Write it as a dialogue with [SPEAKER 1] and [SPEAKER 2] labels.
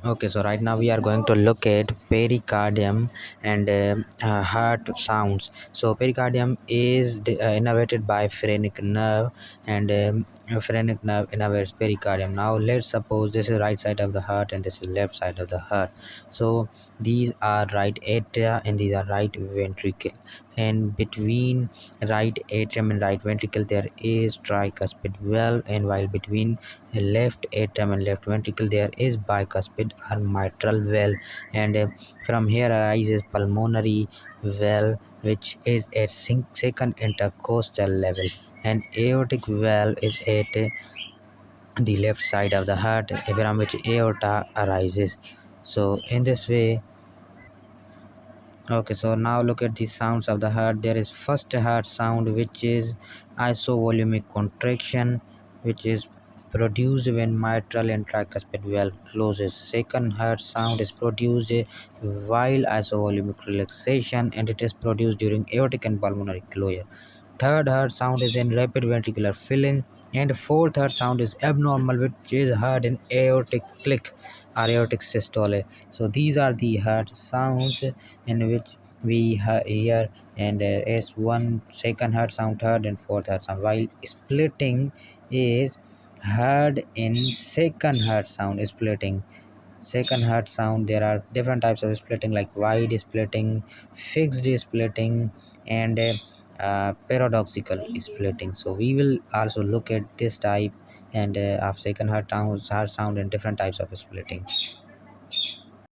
[SPEAKER 1] Okay, so right now we are going to look at pericardium and heart sounds. So pericardium is innervated by phrenic nerve, and phrenic nerve innervates pericardium. Now let's suppose this is right side of the heart and this is left side of the heart. So these are right atria and these are right ventricle, and between right atrium and right ventricle there is tricuspid valve, and while between left atrium and left ventricle there is bicuspid or mitral valve, and from here arises pulmonary valve, which is at second intercostal level, and aortic valve is at the left side of the heart from which aorta arises. So in this way. Okay, so now look at the sounds of the heart. There is first heart sound, which is isovolumic contraction, which is produced when mitral and tricuspid valve closes. Second heart sound is produced while isovolumic relaxation, and it is produced during aortic and pulmonary closure. Third heart sound is in rapid ventricular filling, and fourth heart sound is abnormal, which is heard in aortic click or aortic systole. So these are the heart sounds in which we hear, and S1 second heart sound, third and fourth heart sound, while splitting is heard in second heart sound. Second heart sound, there are different types of splitting like wide splitting, fixed splitting, and paradoxical splitting. So we will also look at this type and of second heart sound and different types of splitting.